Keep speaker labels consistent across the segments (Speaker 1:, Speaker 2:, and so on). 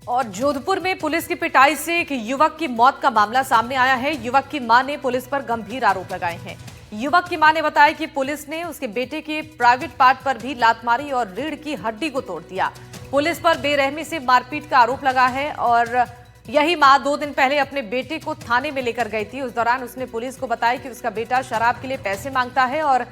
Speaker 1: और जोधपुर में पुलिस की पिटाई से एक युवक की मौत का मामला सामने आया है। युवक की मां ने पुलिस पर गंभीर आरोप लगाए हैं। युवक की मां ने बताया कि पुलिस ने उसके बेटे के प्राइवेट पार्ट पर भी लात मारी और रीढ़ की हड्डी को तोड़ दिया। पुलिस पर बेरहमी से मारपीट का आरोप लगा है और यही मां 2 दिन पहले अपने बेटे को थाने में लेकर गई थी। उस दौरान उसने पुलिस को बताया कि उसका बेटा शराब के लिए पैसे मांगता है और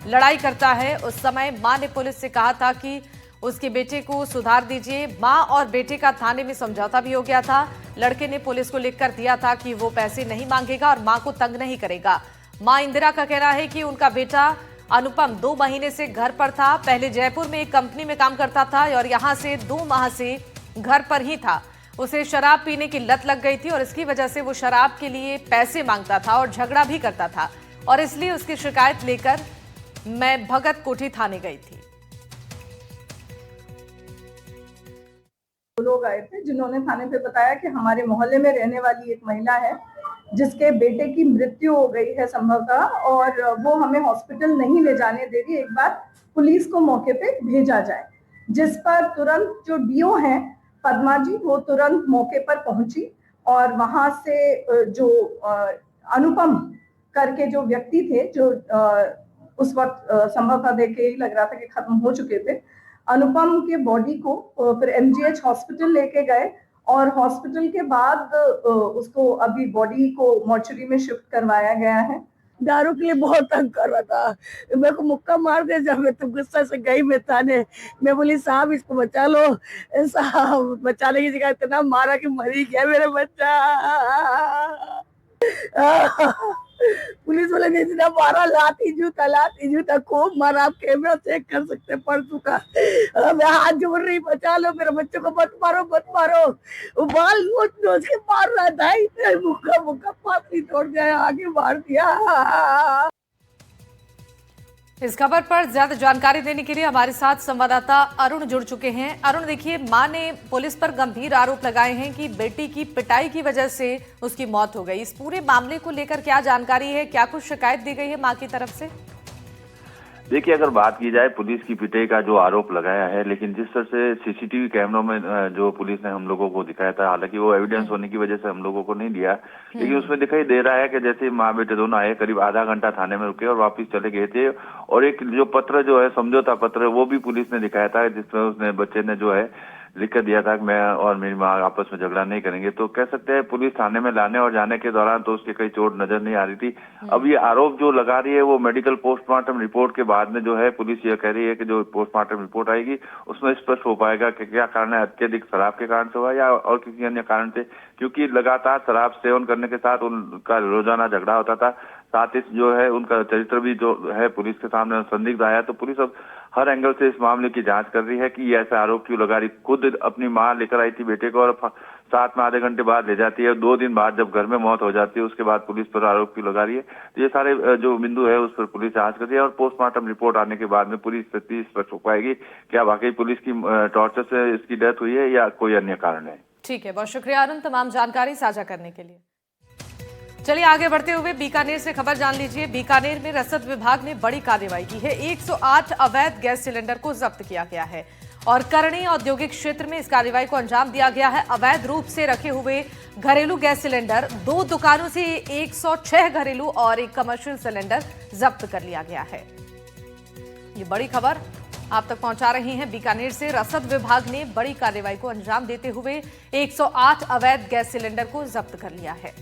Speaker 1: लड़ाई करता है। उस समय मां ने पुलिस से कहा था कि उसके बेटे को सुधार दीजिए। मां और बेटे का थाने में समझौता भी हो गया था। लड़के ने पुलिस को लिखकर दिया था कि वो पैसे नहीं मांगेगा और मां को तंग नहीं करेगा। मां इंदिरा का कहना है कि उनका बेटा अनुपम 2 महीने से घर पर था। पहले जयपुर में एक कंपनी में काम करता था और यहां से 2 माह से घर पर ही था। उसे शराब पीने की लत लग गई थी और इसकी वजह से वो शराब के लिए पैसे मांगता था और झगड़ा भी करता था और इसलिए उसकी शिकायत लेकर मैं भगत कोठी थाने गई थी।
Speaker 2: लोग आए थे जिन्होंने थाने पे बताया कि हमारे मोहल्ले में रहने वाली एक महिला है जिसके बेटे की मृत्यु हो गई है संभवतः, और वो हमें हॉस्पिटल नहीं ले जाने दे रही। एक बार पुलिस को मौके पे भेजा जाए, जिस पर तुरंत जो डीओ हैं पद्मा जी, वो तुरंत मौके पर पहुंची और वहां से जो अनुपम करके जो व्यक्ति थे, जो उस वक्त संभवतः देख के ही लग रहा था कि खत्म हो चुके थे, अनुपम के बॉडी को फिर एमजीएच हॉस्पिटल लेके गए और हॉस्पिटल के बाद उसको अभी बॉडी को मॉर्चरी में शिफ्ट करवाया गया है।
Speaker 3: दारू के लिए बहुत तंग कर रहा था, मेरे को मुक्का मार दे। जब मैं तो गुस्सा से गई मैं थाने, मैं बोली साहब इसको बचा लो। साहब बचाने की जगह इतना मारा कि मरी गया मेरा बच्चा। पुलिस वाले ने इतना मारा, लाठी जूता खूब मारा। आप कैमरा चेक कर सकते हैं परसों का। मैं हाथ जोड़ रही, बचा लो मेरे बच्चों को, मत मारो मत मारो। वो बाल नोच नोच के मार रहा था, इतना मुक्का फांसी तोड़ जाए, आगे मार दिया।
Speaker 1: इस खबर पर ज्यादा जानकारी देने के लिए हमारे साथ संवाददाता अरुण जुड़ चुके हैं। अरुण, देखिए, मां ने पुलिस पर गंभीर आरोप लगाए हैं कि बेटी की पिटाई की वजह से उसकी मौत हो गई। इस पूरे मामले को लेकर क्या जानकारी है? क्या कुछ शिकायत दी गई है मां की तरफ से?
Speaker 4: देखिए, अगर बात की जाए पुलिस की पिटाई का जो आरोप लगाया है, लेकिन जिस तरह से सीसीटीवी कैमरों में जो पुलिस ने हम लोगों को दिखाया था, हालांकि वो एविडेंस होने की वजह से हम लोगों को नहीं दिया, लेकिन उसमें दिखाई दे रहा है कि जैसे माँ बेटे दोनों आए, करीब आधा घंटा थाने में रुके और वापस चले गए थे। और एक जो पत्र जो है, समझौता पत्र, वो भी पुलिस ने दिखाया था, जिसमें उसने बच्चे ने जो है लिख कर दिया था कि मैं और मेरी माँ आपस में झगड़ा नहीं करेंगे। तो कह सकते हैं पुलिस थाने में लाने और जाने के दौरान तो उसके कई चोट नजर नहीं आ रही थी। अब ये आरोप जो लगा रही है वो मेडिकल पोस्टमार्टम रिपोर्ट के बाद में जो है पुलिस ये कह रही है कि जो पोस्टमार्टम रिपोर्ट आएगी उसमें स्पष्ट हो पाएगा कि क्या कारण है, अत्यधिक शराब के कारण से हुआ या और किसी अन्य कारण से, क्योंकि लगातार शराब सेवन करने के साथ उनका रोजाना झगड़ा होता था। साथ ही जो है उनका चरित्र भी जो है पुलिस के सामने संदिग्ध आया। तो पुलिस अब हर एंगल से इस मामले की जांच कर रही है कि ये ऐसा आरोप क्यों लगा रही। खुद अपनी मां लेकर आई थी बेटे को और साथ में आधे घंटे बाद ले जाती है, 2 दिन बाद जब घर में मौत हो जाती है उसके बाद पुलिस पर आरोप क्यों लगा रही है। तो ये सारे जो बिंदु है उस पर पुलिस जांच कर रही है और पोस्टमार्टम रिपोर्ट आने के बाद में पूरी स्थिति स्पष्ट हो पाएगी क्या वाकई पुलिस की टॉर्चर से इसकी डेथ हुई है या कोई अन्य कारण है।
Speaker 1: ठीक है, बहुत शुक्रिया अरुण तमाम जानकारी साझा करने के लिए। चलिए आगे बढ़ते हुए बीकानेर से खबर जान लीजिए। बीकानेर में रसद विभाग ने बड़ी कार्रवाई की है। 108 अवैध गैस सिलेंडर को जब्त किया गया है और करणी औद्योगिक क्षेत्र में इस कार्रवाई को अंजाम दिया गया है। अवैध रूप से रखे हुए घरेलू गैस सिलेंडर 2 दुकानों से 106 घरेलू और 1 कमर्शियल सिलेंडर जब्त कर लिया गया है। ये बड़ी खबर आप तक पहुंचा रहे हैं बीकानेर से। रसद विभाग ने बड़ी कार्रवाई को अंजाम देते हुए 108 अवैध गैस सिलेंडर को जब्त कर लिया है।